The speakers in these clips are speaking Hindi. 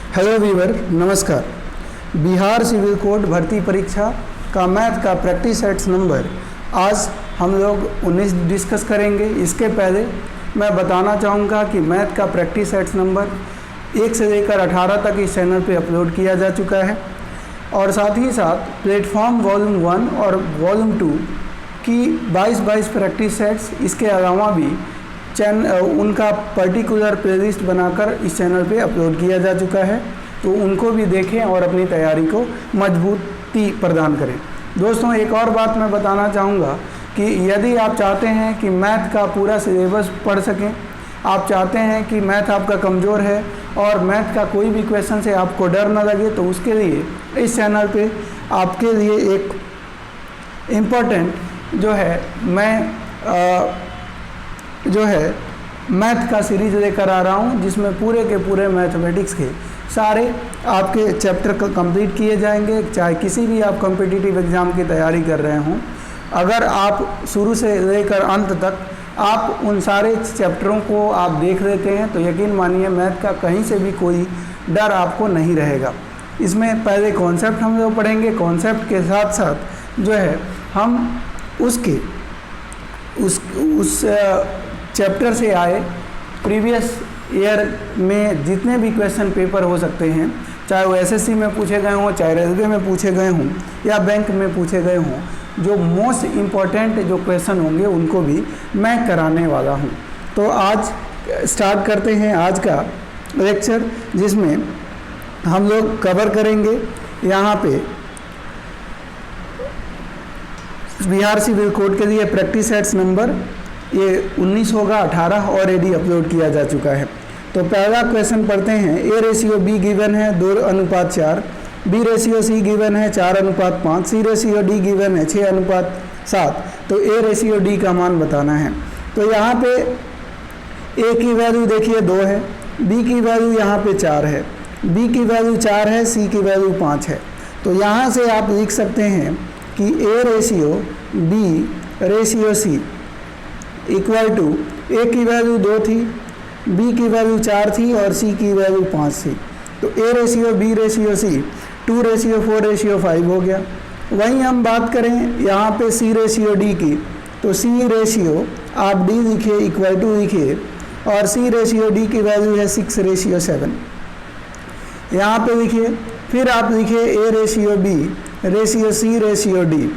हेलो वीवर, नमस्कार। बिहार सिविल कोड भर्ती परीक्षा का मैथ का प्रैक्टिस सेट्स नंबर आज हम लोग 19 डिस्कस करेंगे। इसके पहले मैं बताना चाहूँगा कि मैथ का प्रैक्टिस सेट्स नंबर 1 से लेकर 18 तक इस चैनल पे अपलोड किया जा चुका है और साथ ही साथ प्लेटफॉर्म वॉल्यूम 1 और वॉल्यूम 2 की 22 प्रैक्टिस सेट्स, इसके अलावा भी उनका पर्टिकुलर प्लेलिस्ट बनाकर इस चैनल पे अपलोड किया जा चुका है, तो उनको भी देखें और अपनी तैयारी को मजबूती प्रदान करें। दोस्तों, एक और बात मैं बताना चाहूँगा कि यदि आप चाहते हैं कि मैथ का पूरा सिलेबस पढ़ सकें, आप चाहते हैं कि मैथ आपका कमज़ोर है और मैथ का कोई भी क्वेश्चन से आपको डर न लगे, तो उसके लिए इस चैनल पे आपके लिए एक इम्पोर्टेंट मैथ का सीरीज लेकर आ रहा हूँ, जिसमें पूरे के पूरे मैथमेटिक्स के सारे आपके चैप्टर कंप्लीट किए जाएंगे। चाहे किसी भी आप कॉम्पिटिटिव एग्ज़ाम की तैयारी कर रहे हों, अगर आप शुरू से लेकर अंत तक आप उन सारे चैप्टरों को आप देख लेते हैं तो यकीन मानिए मैथ का कहीं से भी कोई डर आपको नहीं रहेगा। इसमें पहले कॉन्सेप्ट हम लोग पढ़ेंगे, कॉन्सेप्ट के साथ साथ हम उस चैप्टर से आए प्रीवियस ईयर में जितने भी क्वेश्चन पेपर हो सकते हैं, चाहे वो एसएससी में पूछे गए हों, चाहे रेलवे में पूछे गए हों या बैंक में पूछे गए हों, जो मोस्ट इम्पॉर्टेंट जो क्वेश्चन होंगे उनको भी मैं कराने वाला हूं। तो आज स्टार्ट करते हैं आज का लेक्चर, जिसमें हम लोग कवर करेंगे यहाँ पे बिहार सिविल कोड के लिए प्रैक्टिस सेट्स नंबर ये 19 होगा, 18 ऑलरेडी अपलोड किया जा चुका है। तो पहला क्वेश्चन पढ़ते हैं। ए रेशियो बी गिवन है 2:7, बी रेशियो सी गिवन है 4:5, सी रेशियो डी गिवन है 6:7। तो ए रेशियो डी का मान बताना है। तो यहाँ पे ए की वैल्यू देखिए 2 है, बी की वैल्यू यहाँ पे 4 है, बी की वैल्यू 4 है, सी की वैल्यू 5 है। तो यहाँ से आप लिख सकते हैं कि A ratio B ratio C equal to A की वैल्यू 2 थी, बी की वैल्यू 4 थी और सी की वैल्यू 5 थी। तो A ratio B ratio C 2:4:5 हो गया। वहीं हम बात करें यहाँ पे सी रेशियो डी की, तो सी रेशियो आप डी लिखिए इक्वल टू लिखिए और सी रेशियो डी की वैल्यू है 6:7 यहाँ पे लिखिए। फिर आप लिखिए A ratio B ratio C ratio D.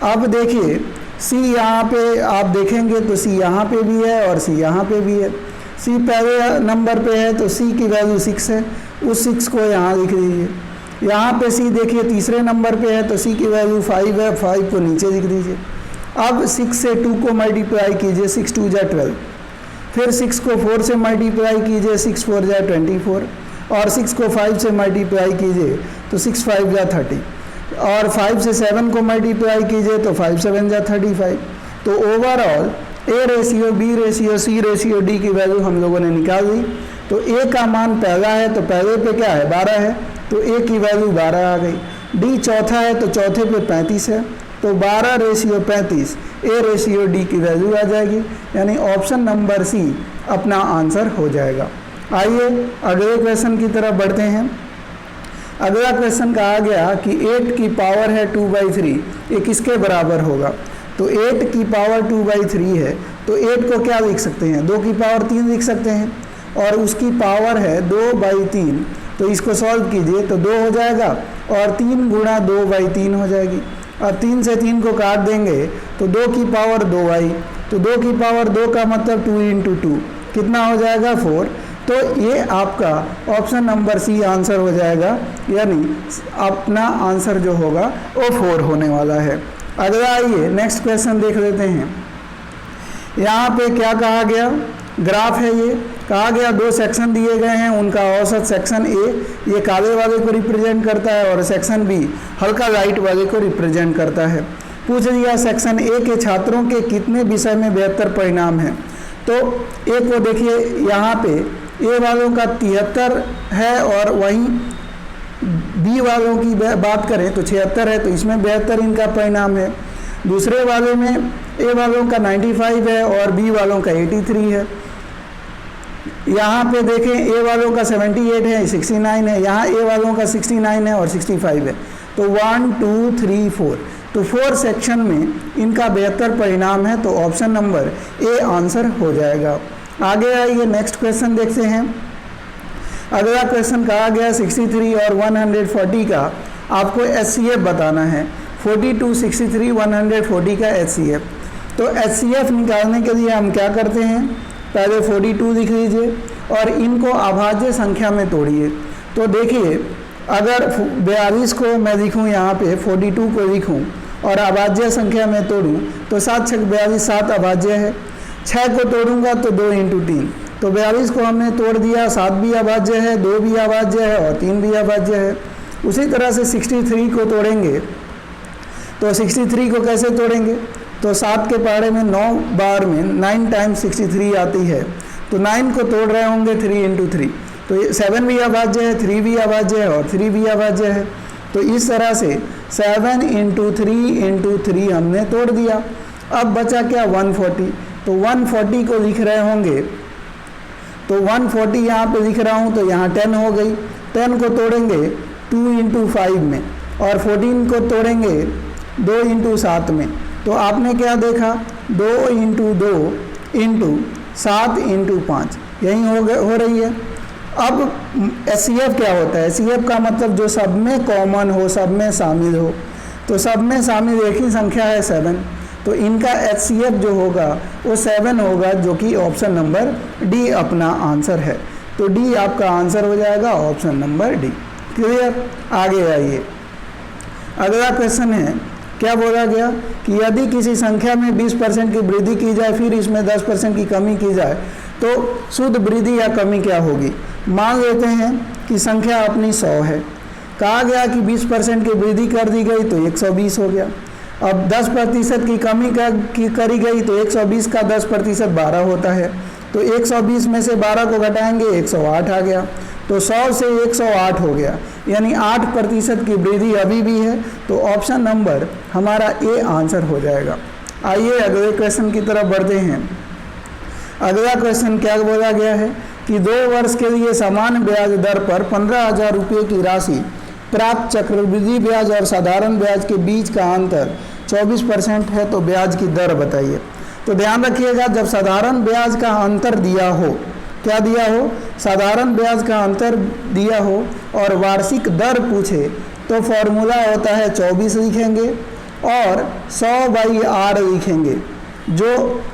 अब देखिए सी यहाँ पे आप देखेंगे तो सी यहाँ पे भी है और सी यहाँ पे भी है। सी पहले नंबर पे है तो सी की वैल्यू 6 है, उस 6 को यहाँ लिख दीजिए। यहाँ पे सी देखिए तीसरे नंबर पे है तो सी की वैल्यू 5 है, 5 को नीचे लिख दीजिए। अब 6 से 2 को मल्टीप्लाई कीजिए, 6 2 जा 12। फिर 6 को 4 से मल्टीप्लाई कीजिए, 6 4 जा 24 और 6 को 5 से मल्टीप्लाई कीजिए तो 6 5 जा 30 और 5 से 7 को मल्टीप्लाई कीजिए तो 5 7 जा 35। तो overall A ratio B ratio C ratio D की वैल्यू हम लोगों ने निकाल दी। तो ए का मान पहला है तो पहले पे क्या है 12 है, तो ए की वैल्यू 12 आ गई। डी चौथा है तो चौथे पे 35 है, तो 12:35 ए रेशियो डी की वैल्यू आ जाएगी, यानी ऑप्शन नंबर सी अपना आंसर हो जाएगा। आइए अगले क्वेश्चन की तरफ बढ़ते हैं। अगला क्वेश्चन कहा गया कि 8 की पावर है 2/3, ये किसके बराबर होगा? तो 8 की पावर 2/3 है, तो 8 को क्या लिख सकते हैं? 2 की पावर 3 लिख सकते हैं और उसकी पावर है 2/3। तो इसको सॉल्व कीजिए तो 2 हो जाएगा और 3 गुणा 2/3 हो जाएगी। और 3 से 3 को काट देंगे तो 2 की पावर 2 आई, तो 2 की पावर 2 का मतलब 2 × 2 कितना हो जाएगा 4। तो ये आपका ऑप्शन नंबर सी आंसर हो जाएगा, यानी अपना आंसर जो होगा वो 4 होने वाला है। अगला आइए नेक्स्ट क्वेश्चन देख लेते हैं। यहाँ पे क्या कहा गया, ग्राफ है ये, कहा गया 2 सेक्शन दिए गए हैं, उनका औसत सेक्शन ए ये काले वाले को रिप्रेजेंट करता है और सेक्शन बी हल्का लाइट वाले को रिप्रेजेंट करता है। पूछ लिया सेक्शन ए के छात्रों के कितने विषय में बेहतर परिणाम है। तो ए को देखिए यहाँ पे ए वालों का 73 है और वहीं बी वालों की बात करें तो 76 है, तो इसमें बेहतर इनका परिणाम है। दूसरे वाले में ए वालों का 95 है और बी वालों का 83 है। यहाँ पे देखें ए वालों का 78 है, 69 है, यहाँ ए वालों का 69 है और 65 है। तो 1 2 3 4, तो 4 सेक्शन में इनका बेहतर परिणाम है, तो ऑप्शन नंबर ए आंसर हो जाएगा। आगे आइए नेक्स्ट क्वेश्चन देखते हैं। अगला क्वेश्चन कहा गया 63 और 140 का आपको HCF बताना है। 42, 63, 140 का HCF। तो HCF निकालने के लिए हम क्या करते हैं, पहले 42 लिख लीजिए और इनको अभाज्य संख्या में तोड़िए। तो देखिए अगर 42 को मैं लिखूँ यहाँ पे, 42 को लिखूँ और अभाज्य संख्या में तोड़ूँ तो 7 6 42, 7 अभाज्य है। 6 को तोड़ूंगा तो 2 × 3, तो 42 को हमने तोड़ दिया, 7 भी अभाज्य है, 2 भी अभाज्य है और 3 भी अभाज्य है। उसी तरह से 63 को तोड़ेंगे, तो 63 को कैसे तोड़ेंगे, तो 7 के पहाड़े में 9 बार में 9 टाइम्स 63 आती है, तो 9 को तोड़ रहे होंगे 3 × 3, तो 7 भी अभाज्य है, 3 भी अभाज्य है और 3 भी अभाज्य है। तो इस तरह से 7 × 3 × 3 हमने तोड़ दिया। अब बचा क्या, 140, तो 140 को लिख रहे होंगे, तो 140 यहाँ पे लिख रहा हूँ, तो यहाँ 10 हो गई। 10 को तोड़ेंगे 2 × 5 में और 14 को तोड़ेंगे 2 × 7 में। तो आपने क्या देखा, 2 × 2 × 7 × 5 यही हो रही है। अब HCF क्या होता है, HCF का मतलब जो सब में कॉमन हो, सब में शामिल हो। तो सब में शामिल एक ही संख्या है 7, तो इनका HCF जो होगा वो 7 होगा, जो कि ऑप्शन नंबर डी अपना आंसर है। तो डी आपका आंसर हो जाएगा, ऑप्शन नंबर डी। क्लियर। आगे आइए, अगला क्वेश्चन है, क्या बोला गया कि यदि किसी संख्या में 20% की वृद्धि की जाए फिर इसमें 10% की कमी की जाए तो शुद्ध वृद्धि या कमी क्या होगी। मान लेते हैं कि संख्या अपनी 100 है, कहा गया कि 20% की वृद्धि कर दी गई तो 120 हो गया। अब 10% की कमी करी गई तो 120 का 10% 12 होता है, तो 120 में से 12 को घटाएंगे 108 आ गया, तो 100 से 108 हो गया, यानी 8% की वृद्धि अभी भी है। तो ऑप्शन नंबर हमारा ए आंसर हो जाएगा। आइए अगले क्वेश्चन की तरफ बढ़ते हैं। अगला क्वेश्चन क्या बोला गया है कि 2 वर्ष के लिए समान ब्याज दर पर 15,000 रुपये की राशि प्राप्त चक्रवृद्धि ब्याज और साधारण ब्याज के बीच का अंतर 24% है, तो ब्याज की दर बताइए। तो ध्यान रखिएगा, जब साधारण ब्याज का अंतर दिया हो, क्या दिया हो, साधारण ब्याज का अंतर दिया हो और वार्षिक दर पूछे तो फॉर्मूला होता है 24 लिखेंगे और 100/r लिखेंगे। जो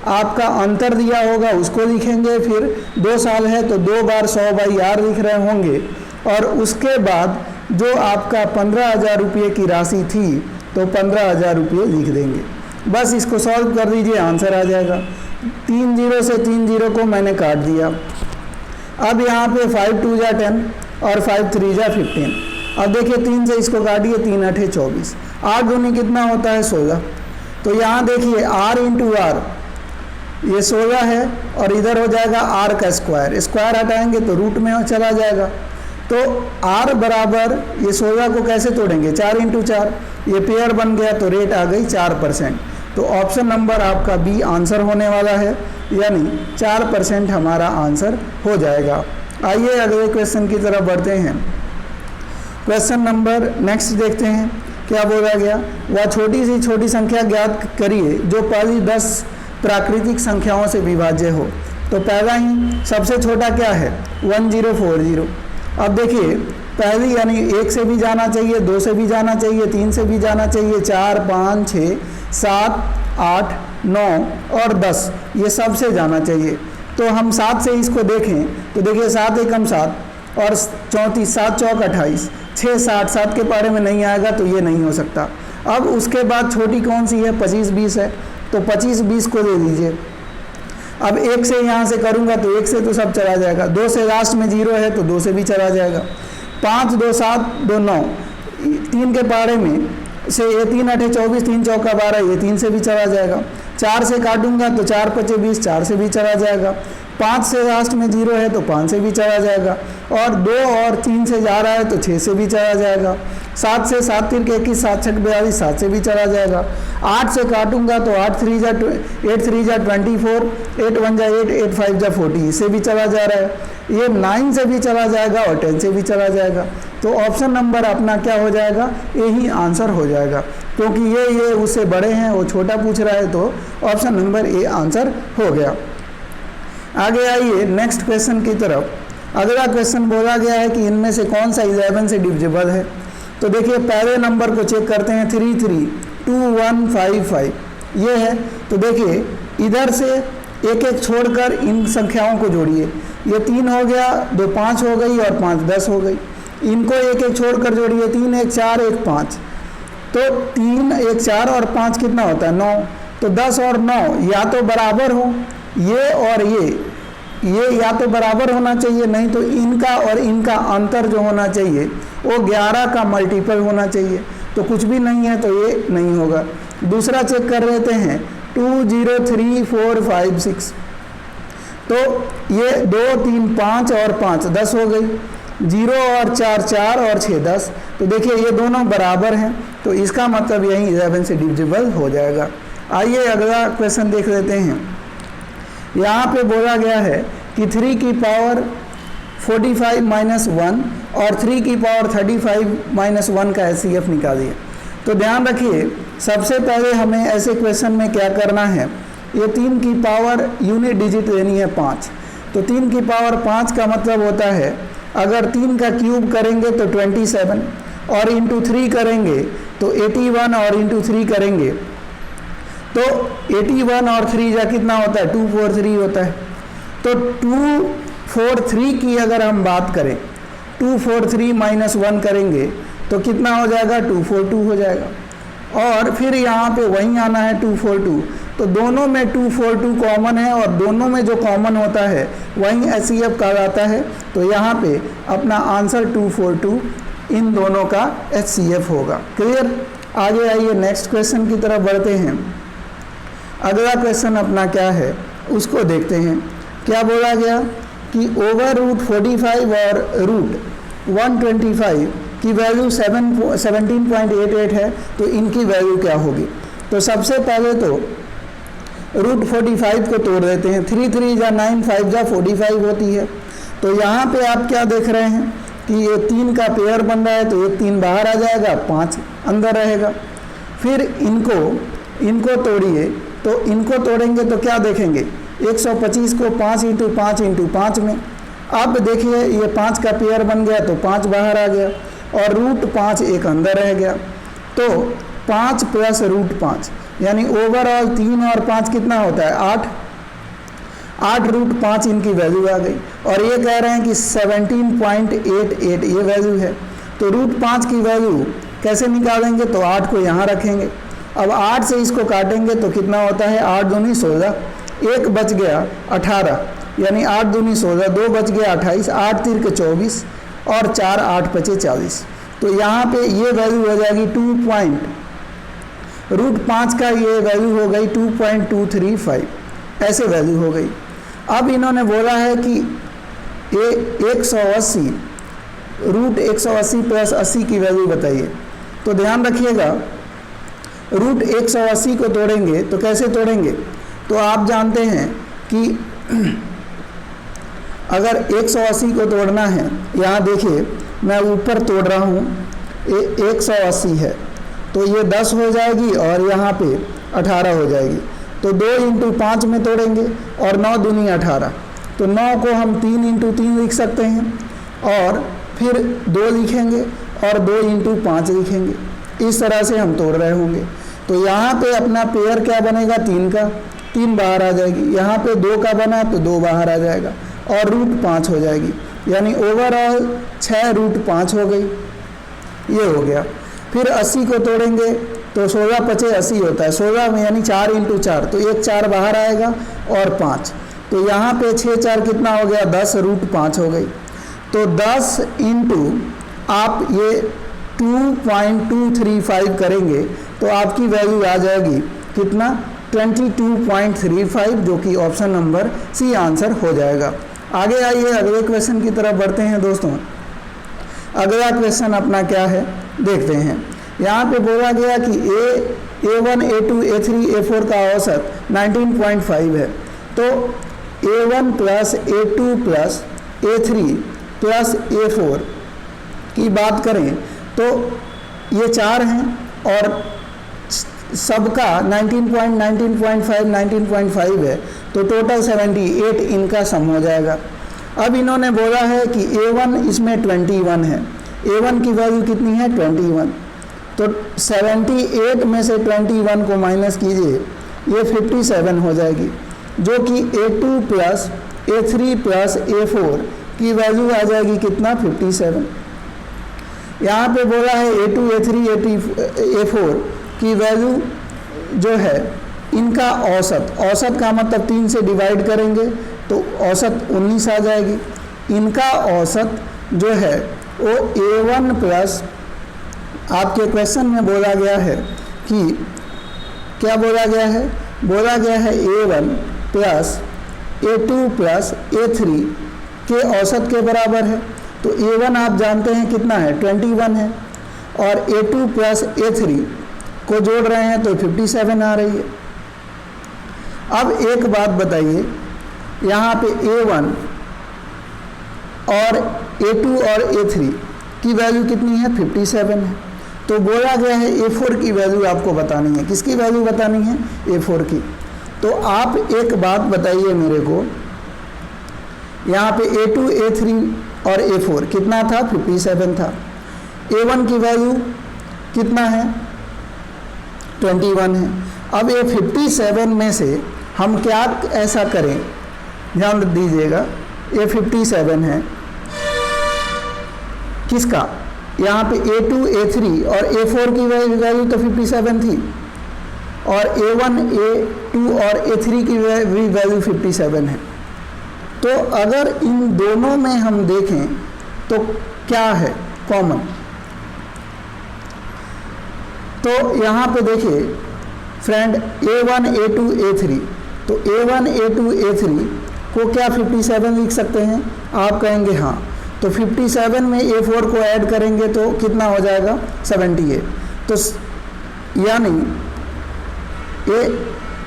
आपका अंतर दिया होगा उसको लिखेंगे, फिर 2 साल है तो 2 बार 100/r लिख रहे होंगे और उसके बाद जो आपका 15,000 रुपये की राशि थी तो 15,000 रुपये लिख देंगे। बस इसको सॉल्व कर दीजिए, आंसर आ जाएगा। 3 0 से 3 0 को मैंने काट दिया। अब यहाँ पे 5 2 जा 10 और 5 3 जा 15। अब देखिए 3 से इसको काटिए, 3 8 24, 8 दूनी कितना होता है 16। तो यहाँ देखिए r × r, ये 16 है और इधर हो जाएगा r का स्क्वायर, स्क्वायर हटाएंगे तो रूट में चला जाएगा। तो r बराबर ये 16 को कैसे तोड़ेंगे, 4 × 4, ये पेयर बन गया तो रेट आ गई 4%। तो ऑप्शन नंबर आपका बी आंसर होने वाला है, यानी 4% हमारा आंसर हो जाएगा। आइए अगले क्वेश्चन की तरफ बढ़ते हैं। क्वेश्चन नंबर नेक्स्ट देखते हैं, क्या बोला गया, वह छोटी सी छोटी संख्या ज्ञात करिए जो पहली 10 प्राकृतिक संख्याओं से विभाज्य हो। तो पहला ही सबसे छोटा क्या है, 1040। अब देखिए पहली यानी 1 से भी जाना चाहिए, 2 से भी जाना चाहिए, 3 से भी जाना चाहिए, 4 5 6 7 8 9 और 10, ये सब से जाना चाहिए। तो हम 7 से इसको देखें तो देखिए 7 एकम 7 और 34, 7 चौक 28, 6 60, 7 के पारे में नहीं आएगा तो ये नहीं हो सकता। अब उसके बाद छोटी कौन सी है, 25 20 है, तो 25 20 को ले लीजिए। अब 1 से यहाँ से करूँगा तो 1 से तो सब चला जाएगा, 2 से लास्ट में 0 है तो 2 से भी चला जाएगा, 5 2 7 2 9, 3 के पारे में से ये 3 8 24, 3 चौका 12, ये 3 से भी चला जाएगा। 4 से काटूंगा तो 4 5 20, 4 से भी चला जाएगा। 5 से लास्ट में 0 है तो 5 से भी चला जाएगा, और 2 और 3 से जा रहा है तो 6 से भी चला जाएगा। 7 से 7 3 के 21, 7 6 42, 7 से भी चला जाएगा। 8 से काटूंगा तो 8 3 जा 24, 8 1 जा 8, 8 5 जा 40, इससे भी चला जा रहा है। ये 9 से भी चला जाएगा और 10 से भी चला जाएगा। तो ऑप्शन नंबर अपना क्या हो जाएगा, यही आंसर हो जाएगा, क्योंकि ये उससे बड़े हैं, वो छोटा पूछ रहा है, तो ऑप्शन नंबर ए आंसर हो गया। आगे आइए नेक्स्ट क्वेश्चन की तरफ। अगला क्वेश्चन बोला गया है कि इनमें से कौन सा 11 से डिविजिबल है। तो देखिए पहले नंबर को चेक करते हैं, 3 3 2 1 5 5 ये है। तो देखिए इधर से एक एक छोड़कर इन संख्याओं को जोड़िए। ये 3 हो गया, 2 5 हो गई और 5 10 हो गई। इनको एक एक छोड़कर जोड़िए, 3 1 4 1 5, तो 3 1 4 और 5 कितना होता है 9। तो 10 और 9 या तो बराबर हो, ये और ये या तो बराबर होना चाहिए, नहीं तो इनका और इनका अंतर जो होना चाहिए वो 11 का मल्टीपल होना चाहिए। तो कुछ भी नहीं है तो ये नहीं होगा। दूसरा चेक कर लेते हैं, 2 0 3 4 5 6, तो ये 2 3 5 और 5 10 हो गई। 0 और 4 4 और 6 10, तो देखिए ये दोनों बराबर हैं, तो इसका मतलब यही 11 से डिविजिबल हो जाएगा। आइए अगला क्वेश्चन देख लेते हैं। यहाँ पे बोला गया है कि 3 की पावर 45 माइनस 1 और 3 की पावर 35 माइनस 1 का HCF निकालिए। तो ध्यान रखिए, सबसे पहले हमें ऐसे क्वेश्चन में क्या करना है, ये 3 की पावर यूनिट डिजिट लेनी है 5। तो 3 की पावर 5 का मतलब होता है, अगर 3 का क्यूब करेंगे तो 27 और इंटू 3 करेंगे तो 81 और इंटू 3 करेंगे तो 81 और 3 जा कितना होता है 243 होता है। तो 243 की अगर हम बात करें, 243 माइनस 1 करेंगे तो कितना हो जाएगा 242 हो जाएगा। और फिर यहाँ पे वहीं आना है 242, तो दोनों में 242 कॉमन है और दोनों में जो कॉमन होता है वहीं HCF कहलाता है। तो यहाँ पे अपना आंसर 242 इन दोनों का HCF होगा। क्लियर। आगे आइए नेक्स्ट क्वेश्चन की तरफ बढ़ते हैं। अगला क्वेश्चन अपना क्या है उसको देखते हैं। क्या बोला गया कि ओवर रूट 45 और रूट 125 की वैल्यू 17.88 है, तो इनकी वैल्यू क्या होगी। तो सबसे पहले तो रूट 45 को तोड़ देते हैं। 3 3 जा 9, 5 जा 45 होती है। तो यहाँ पे आप क्या देख रहे हैं कि ये 3 का पेयर बन रहा है, तो एक 3 बाहर आ जाएगा, 5 अंदर रहेगा। फिर इनको तोड़िए, तो इनको तोड़ेंगे तो क्या देखेंगे 125 को 5 इंटू 5 इंटू 5 में। अब देखिए ये 5 का पेयर बन गया तो 5 बाहर आ गया और रूट 5 एक अंदर रह गया। तो 5 प्लस रूट 5 यानी ओवरऑल 3 और 5 कितना होता है 8। 8 रूट 5 इनकी वैल्यू आ गई और ये कह रहे हैं कि 17.88 ये वैल्यू है। तो रूट 5 की वैल्यू कैसे निकालेंगे, तो 8 को यहाँ रखेंगे। अब 8 से इसको काटेंगे तो कितना होता है 8 दूनी 16, 1 बच गया 18 यानी 8 दूनी 16, 2 बच गया 28, 8 तीर के 24 और 4 8 पचे 40। तो यहाँ पे ये वैल्यू हो जाएगी रूट 5 का ये वैल्यू हो गई 2.235, ऐसे वैल्यू हो गई। अब इन्होंने बोला है कि 180 रूट 180 प्लस 80 की वैल्यू बताइए। तो ध्यान रखिएगा, रूट 180 को तोड़ेंगे तो कैसे तोड़ेंगे, तो आप जानते हैं कि अगर 180 को तोड़ना है, यहाँ देखिए मैं ऊपर तोड़ रहा हूँ, 180 है तो ये 10 हो जाएगी और यहाँ पे 18 हो जाएगी। तो 2 इंटू 5 में तोड़ेंगे और 9 दूनी 18, तो 9 को हम 3 इंटू 3 लिख सकते हैं और फिर 2 लिखेंगे और 2 इंटू 5 लिखेंगे। इस तरह से हम तोड़ रहे होंगे। तो यहाँ पे अपना पेयर क्या बनेगा 3 का, 3 बाहर आ जाएगी। यहाँ पे 2 का बना तो 2 बाहर आ जाएगा और रूट 5 हो जाएगी, यानी ओवरऑल 6 रूट 5 हो गई। ये हो गया। फिर 80 को तोड़ेंगे तो 16 पचे 80 होता है, 16 में यानी 4 इंटू 4, तो 1 4 बाहर आएगा और 5। तो यहाँ पे 6 4 कितना हो गया 10 रूट 5 हो गई। तो 10 इंटू आप ये 2.235 करेंगे तो आपकी वैल्यू आ जाएगी कितना 22.35, जो कि ऑप्शन नंबर सी आंसर हो जाएगा। आगे आइए अगले क्वेश्चन की तरफ बढ़ते हैं दोस्तों। अगला क्वेश्चन अपना क्या है देखते हैं। यहाँ पे बोला गया कि A1, A2, A3, A4 का औसत 19.5 है। तो A1 plus A2 plus A3 plus A4 की बात करें तो ये 4 हैं और सबका 19.5 19.5 है, तो टोटल 78 इनका सम हो जाएगा। अब इन्होंने बोला है कि A1 इसमें 21 है, A1 की वैल्यू कितनी है 21, तो 78 में से 21 को माइनस कीजिए, ये 57 हो जाएगी, जो कि A2 plus A3 plus A4 की वैल्यू आ जाएगी कितना 57। यहाँ पे बोला है A2 A3 A4 की वैल्यू जो है इनका औसत का मतलब 3 से डिवाइड करेंगे तो औसत 19 आ जाएगी। इनका औसत जो है वो A1 प्लस, आपके क्वेश्चन में बोला गया है कि क्या बोला गया है, बोला गया है A1 plus A2 plus A3 के औसत के बराबर है। तो A1 आप जानते हैं कितना है 21 है, और A2 प्लस A3 को जोड़ रहे हैं तो 57 आ रही है। अब एक बात बताइए, यहाँ पे A1 और A2 और A3 की वैल्यू कितनी है 57 है, तो बोला गया है A4 की वैल्यू आपको बतानी है। किसकी वैल्यू बतानी है A4 की। तो आप एक बात बताइए मेरे को, यहाँ पे A2 A3 और A4 कितना था 57 था, A1 की वैल्यू कितना है 21 है। अब ये 57 में से हम क्या ऐसा करें, ध्यान दीजिएगा, ये 57 है किसका, यहाँ पे A2 A3 और A4 की वैल्यू तो 57 थी, और A1 A2 और A3 की वैल्यू 57 है। तो अगर इन दोनों में हम देखें तो क्या है कॉमन, तो यहाँ पे देखिए फ्रेंड A1 A2 A3, तो A1 A2 A3 को क्या 57 लिख सकते हैं, आप कहेंगे हाँ, तो 57 में A4 को ऐड करेंगे तो कितना हो जाएगा 78। तो यानी ये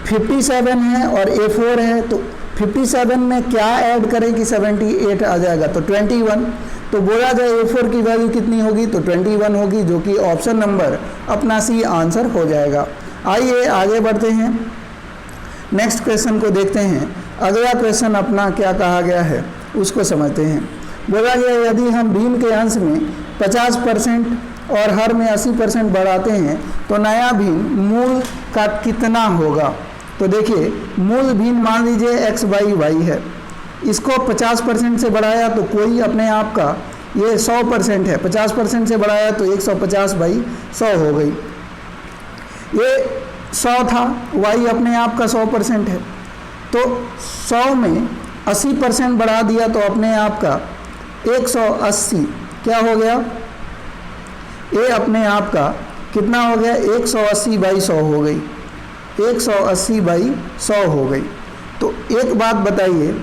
57 है और A4 है, तो 57 में क्या ऐड करें कि 78 आ जाएगा, तो 21। तो बोला जाए A4 की वैल्यू कितनी होगी, तो 21 होगी, जो कि ऑप्शन नंबर अपना सी आंसर हो जाएगा। आइए आगे बढ़ते हैं, नेक्स्ट क्वेश्चन को देखते हैं। अगला क्वेश्चन अपना क्या कहा गया है उसको समझते हैं। बोला गया यदि हम भीम के अंश में 50% और हर में 80% बढ़ाते हैं तो नया भीम मूल का कितना होगा। तो देखिए मूल भीम मान लीजिए x/y है, इसको 50% से बढ़ाया तो कोई अपने आप का ये 100% है, 50% से बढ़ाया तो 150/100 हो गई। ये 100 था, y अपने आप का 100% है, तो 100 में 80% बढ़ा दिया तो अपने आप का 180 क्या हो गया, ये अपने आप का कितना हो गया 180/100 हो गई, 180/100 हो गई। तो एक बात बताइए,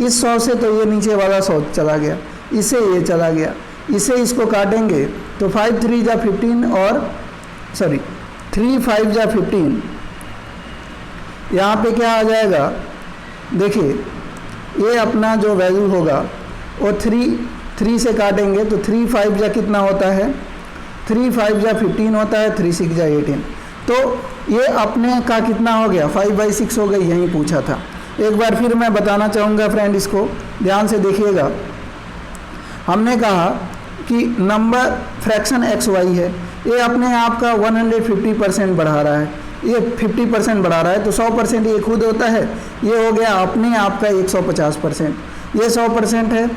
इस 100 से तो ये नीचे वाला 100 चला गया, इसे ये चला गया, इसे इसको काटेंगे तो 5 3 जा 15 और 3 5 जा 15, यहाँ पे क्या आ जाएगा, देखिए ये अपना जो वैल्यू होगा वो 3 से काटेंगे तो 3 5 जा कितना होता है, 3 5 जा 15 होता है, 3 6 जा 18। तो ये अपने का कितना हो गया 5/6 हो गई, यही पूछा था। एक बार फिर मैं बताना चाहूँगा फ्रेंड, इसको ध्यान से देखिएगा। हमने कहा कि नंबर फ्रैक्शन XY है, ये अपने आप का 150% बढ़ा रहा है, ये 50% बढ़ा रहा है, तो 100% ये खुद होता है, ये हो गया अपने आप का 150%। ये 100% है,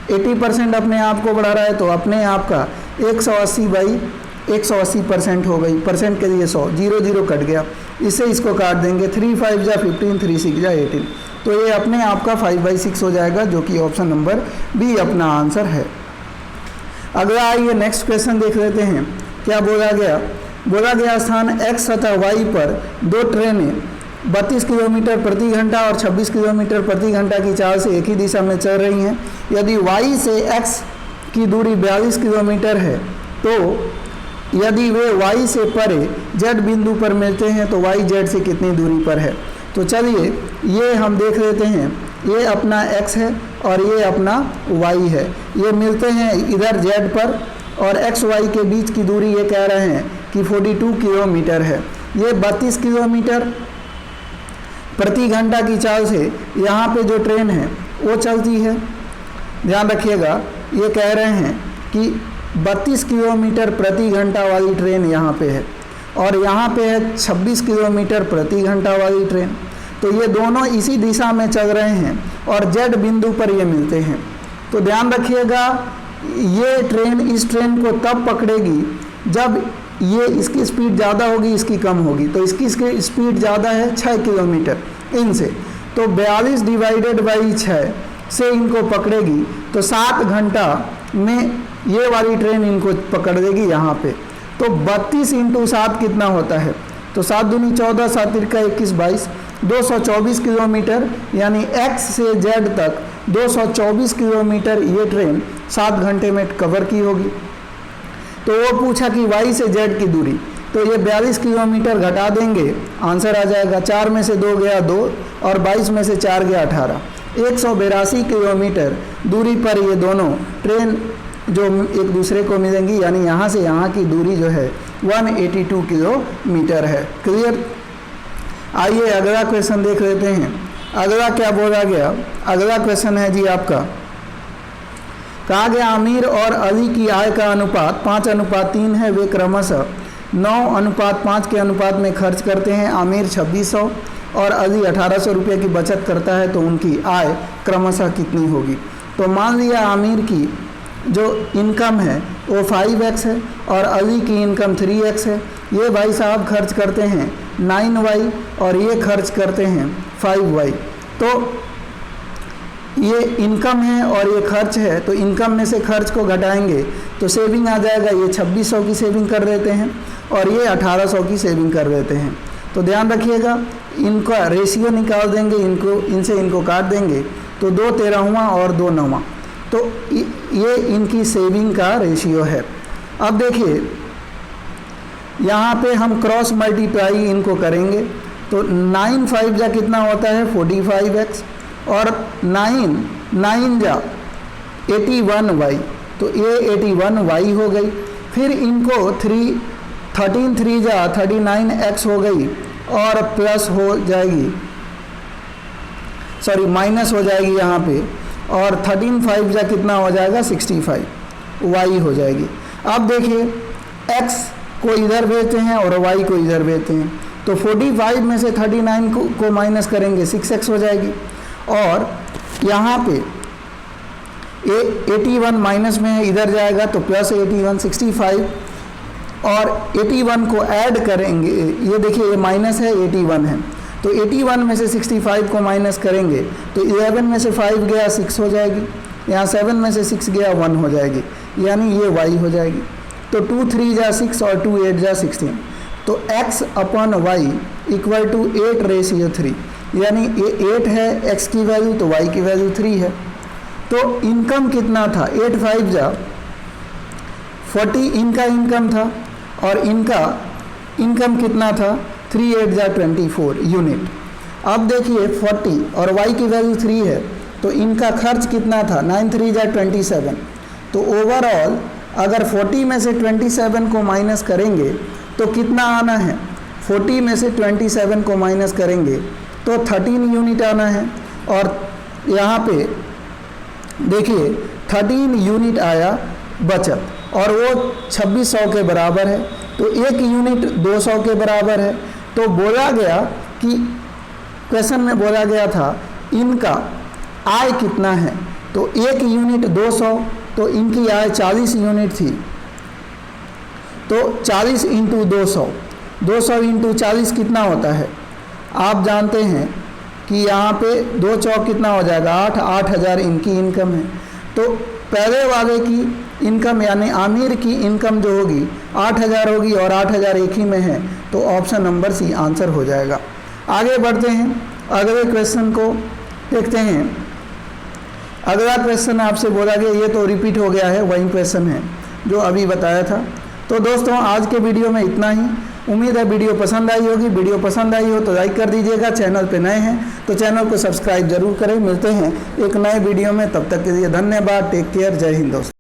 80% अपने आप को बढ़ा रहा है, तो अपने आप का 180/180% हो गई, परसेंट के लिए 100, 0 0 कट गया, इससे इसको काट देंगे, 3 5 जा 15, 3 6 जा 18, तो ये अपने आप का 5/6 हो जाएगा, जो कि ऑप्शन नंबर बी अपना आंसर है। अगला आइए नेक्स्ट क्वेश्चन देख लेते हैं। क्या बोला गया, बोला गया स्थान x तथा y पर 2 ट्रेनें 32 किलोमीटर प्रति घंटा और 26 किलोमीटर प्रति घंटा की चाल से एक ही दिशा में चल रही हैं। यदि y से x की दूरी 42 किलोमीटर है तो यदि वे y से परे z बिंदु पर मिलते हैं तो y z से कितनी दूरी पर है। तो चलिए ये हम देख लेते हैं, ये अपना x है और ये अपना y है, ये मिलते हैं इधर z पर और x y के बीच की दूरी ये कह रहे हैं कि 42 किलोमीटर है। ये 32 किलोमीटर प्रति घंटा की चाल से यहाँ पे जो ट्रेन है वो चलती है। ध्यान रखिएगा, ये कह रहे हैं कि 32 किलोमीटर प्रति घंटा वाली ट्रेन यहाँ पे है और यहाँ पे है 26 किलोमीटर प्रति घंटा वाली ट्रेन। तो ये दोनों इसी दिशा में चल रहे हैं और जेड बिंदु पर ये मिलते हैं। तो ध्यान रखिएगा, ये ट्रेन इस ट्रेन को तब पकड़ेगी जब ये इसकी स्पीड ज़्यादा होगी, इसकी कम होगी। तो इसकी स्पीड ज़्यादा है 6 किलोमीटर इनसे, तो 42 डिवाइडेड बाई 6 से इनको पकड़ेगी तो 7 घंटा में ये वाली ट्रेन इनको पकड़ देगी यहाँ पे। तो 32 इंटू 7 कितना होता है, तो 7 दूनी 14, 7 तिरका 21, 22, 224 किलोमीटर, यानी x से z तक 224 किलोमीटर ये ट्रेन 7 घंटे में कवर की होगी। तो वो पूछा कि y से z की दूरी, तो ये 42 किलोमीटर घटा देंगे, आंसर आ जाएगा 4 में से 2 गया 2 और 22 में से 4 गया 18, 182 किलोमीटर दूरी पर ये दोनों ट्रेन जो एक दूसरे को मिलेंगी, यानी यहाँ से यहाँ की दूरी जो है 182 किलोमीटर है। क्लियर। आइए अगला क्वेश्चन देख लेते हैं। अगला क्या बोला गया, अगला क्वेश्चन है जी आपका, कहा गया आमिर और अली की आय का अनुपात 5:3 है। वे क्रमशः 9:5 के अनुपात में खर्च करते हैं। आमिर 2600 और अली 1800 रुपये की बचत करता है, तो उनकी आय क्रमशः कितनी होगी। तो मान लिया आमिर की जो इनकम है वो 5x है और अली की इनकम 3x है। ये भाई साहब खर्च करते हैं 9y और ये खर्च करते हैं 5y। तो ये इनकम है और ये खर्च है, तो इनकम में से खर्च को घटाएंगे तो सेविंग आ जाएगा। ये 2600 की सेविंग कर देते हैं और ये 1800 की सेविंग कर देते हैं। तो ध्यान रखिएगा, इनका रेशियो निकाल देंगे, इनसे इनको काट देंगे तो 2 13वां और 2 9वां, तो ये इनकी सेविंग का रेशियो है। अब देखिए यहाँ पे हम क्रॉस मल्टीप्लाई इनको करेंगे तो 9 5 जा कितना होता है 45x और 9 जा 81y, तो ये 81y हो गई। फिर इनको 13 3 जा 39x हो गई और प्लस हो जाएगी, सॉरी माइनस हो जाएगी यहाँ पे, और 13 5 जा कितना हो जाएगा 65y हो जाएगी। अब देखिए x को इधर भेजते हैं और y को इधर भेजते हैं, तो 45 में से 39 को माइनस करेंगे 6x हो जाएगी और यहाँ पे 81 माइनस में है, इधर जाएगा तो प्लस 81 65 और 81 को ऐड करेंगे। ये देखिए ये माइनस है 81 है, तो 81 में से 65 को माइनस करेंगे तो 11 में से 5 गया 6 हो जाएगी, यहाँ 7 में से 6 गया 1 हो जाएगी, यानी ये y हो जाएगी। तो 2 3 जा 6 और 2 8 जा 16, तो x upon y equal to 8:3, यानी ये 8 है x की वैल्यू तो y की वैल्यू 3 है। तो इनकम कितना था 8 5 जा 40 इनका इनकम था और इनका इनकम कितना था 3 8 जा 24 यूनिट। अब देखिए 40 और y की वैल्यू 3 है, तो इनका खर्च कितना था 9 3 जा 27। तो ओवरऑल अगर 40 में से 27 को माइनस करेंगे तो कितना आना है, 40 में से 27 को माइनस करेंगे तो 13 यूनिट आना है। और यहाँ पे देखिए 13 यूनिट आया बचत और वो 2600 के बराबर है, तो 1 यूनिट 200 के बराबर है। तो बोला गया कि क्वेश्चन में बोला गया था इनका आय कितना है, तो 1 यूनिट 200, तो इनकी आय 40 यूनिट थी, तो 40 इंटू 200 इंटू 40 कितना होता है, आप जानते हैं कि यहाँ पे 2 चौक कितना हो जाएगा 8, 8000 इनकी इनकम है। तो पहले वाले की इनकम यानी आमिर की इनकम जो होगी 8000 होगी और 8000 एक ही में है, तो ऑप्शन नंबर सी आंसर हो जाएगा। आगे बढ़ते हैं, अगले क्वेश्चन को देखते हैं। अगला क्वेश्चन आपसे बोला गया, ये तो रिपीट हो गया है, वही क्वेश्चन है जो अभी बताया था। तो दोस्तों आज के वीडियो में इतना ही। उम्मीद है वीडियो पसंद आई होगी। वीडियो पसंद आई हो तो लाइक कर दीजिएगा। चैनल पे नए हैं तो चैनल को सब्सक्राइब जरूर करें। मिलते हैं एक नए वीडियो में, तब तक के लिए धन्यवाद। Take care. जय हिंद दोस्तों।